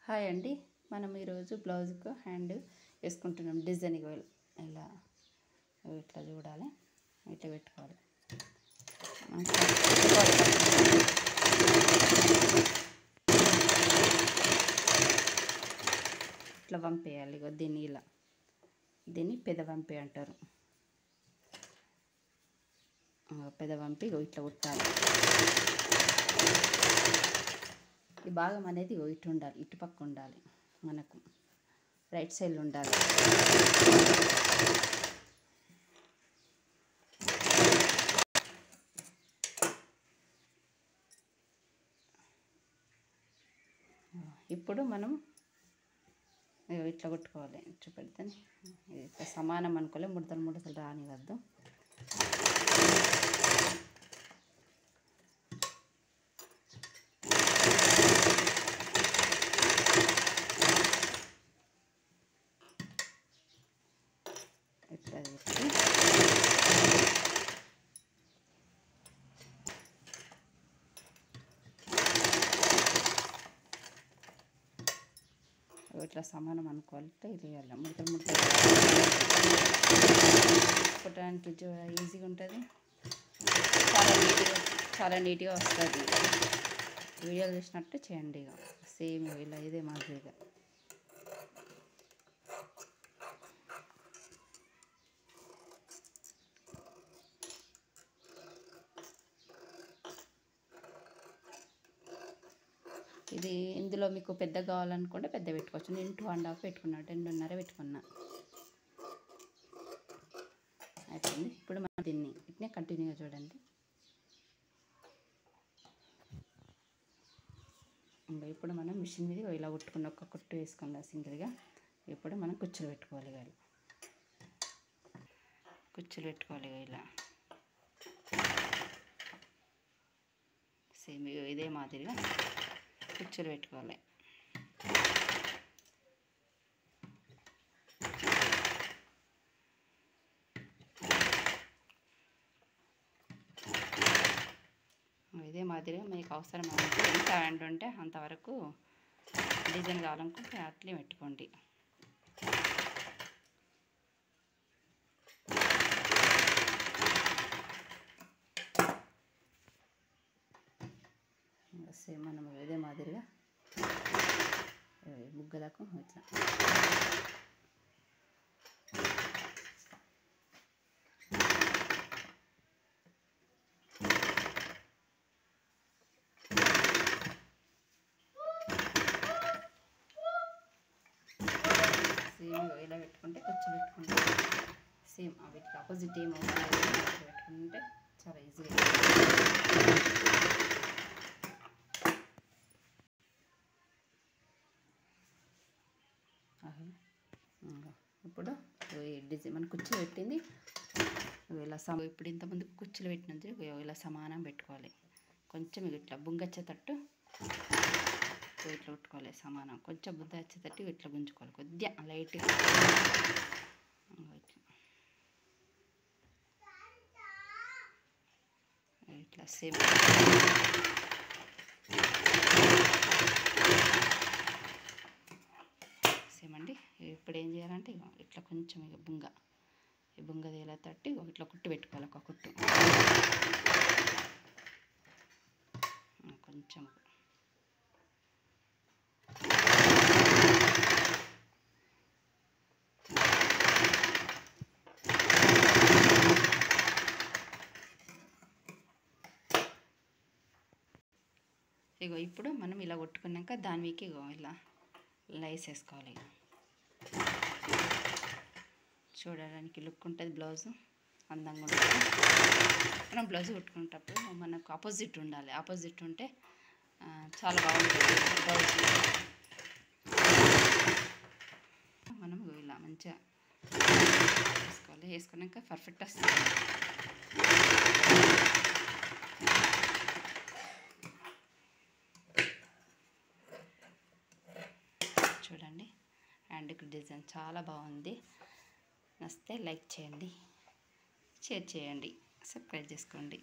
Hi అండి, మనం ఈరోజు బ్లౌజ్కు హ్యాండ్ వేసుకుంటున్నాం. డిజైన్ ఇలా ఇట్లా చూడాలి, ఇట్లా పెట్టుకోవాలి. ఇట్లా వంపేయాలి. దీన్ని పెదవంపి అంటారు. పెదవంపి ఇట్లా కుట్టాలి. ఈ భాగం అనేది ఇటు ఉండాలి, ఇటుపక్క ఉండాలి, మనకు రైట్ సైడ్ ఉండాలి. ఇప్పుడు మనం ఇట్లా కొట్టుకోవాలి. చూపెడతాను, ఇట్లా సమానం అనుకోలే, ముడతలు రానివద్దు. ఇట్లా ఇట్లా సమానం అనుకోవాలి. ఇది వేయాలి. ముడతలు కుట్టడానికి ఈజీగా ఉంటుంది, చాలా నీట్గా వస్తుంది. వీడియోలు చూసినట్టు చేయండి. ఇక సేమ్ ఇలా ఇదే మాదిరిగా. ఇది ఇందులో మీకు పెద్ద కావాలనుకుంటే పెద్ద పెట్టుకోవచ్చు. నేను 2.5 పెట్టుకున్నా, 2.5 పెట్టుకున్నా. అయిపోయింది. ఇప్పుడు మనం దీన్ని ఇట్నే కంటిన్యూగా చూడండి. ఇప్పుడు మనం మిషన్ మీద ఇలా కుట్టుకున్న ఒక కుట్టు వేసుకుందాం సింగిల్గా. ఇప్పుడు మనం కుచ్చులు పెట్టుకోవాలి. ఇలా సేమ్ ఇదే మాదిరిగా కుచ్చులు పెట్టుకోవాలి. ఇదే మాదిరిగా మీకు అవసరం అంటే ఎంత హ్యాండ్ ఉంటే అంతవరకు డిజైన్ కావాలనుకుంటే అట్లే పెట్టుకోండి. సేమ్ మనం ఇదే మాదిరిగా బుగ్గలకు ఇట్లా సేమ్ ఇలా పెట్టుకుంటే ఖర్చు పెట్టుకుంటే సేమ్ వీటికి ఆపోజిట్ ఏం పెట్టుకుంటే చాలా ఈజీగా. ఇప్పుడు డిజైన్ మన కుర్చీలు పెట్టింది ఇలా ఇప్పుడు ఇంతకుముందు కుర్చీలు పెట్టినందుకు ఇలా సమానం పెట్టుకోవాలి. కొంచెం ఇట్లా బుంగొచ్చేటట్టు ఇట్లా పెట్టుకోవాలి. సమానం కొంచెం బుద్ధ వచ్చేటట్టు ఇట్లా గుంజుకోవాలి. కొద్దిగా లైట్గా ఇట్లా సేమ్ అండి. ఇప్పుడు ఏం చేయాలంటే ఇట్లా కొంచెం ఇక ఈ బుంగ ఇలా తట్టి ఇట్లా కుట్టు పెట్టుకోవాలి. ఒక కుట్టు కొంచెం ఇప్పుడు మనం ఇలా కొట్టుకున్నాక దాని వీకి ఇలా లైస్ వేసుకోవాలి. చూడడానికి లుక్ ఉంటుంది, బ్లౌజు అందంగా ఉంటుంది. మనం బ్లౌజ్ కుట్టుకునేటప్పుడు మనకు ఆపోజిట్ ఉండాలి. ఆపోజిట్ ఉంటే చాలా బాగుంటుంది బ్లౌజ్. మనం ఇలా మంచిగా వేసుకోవాలి. వేసుకున్నాక పర్ఫెక్ట్ వస్తుంది. చూడండి, హ్యాండ్కి డిజైన్ చాలా బాగుంది. నచ్చితే లైక్ చేయండి, షేర్ చేయండి, సబ్స్క్రైబ్ చేసుకోండి.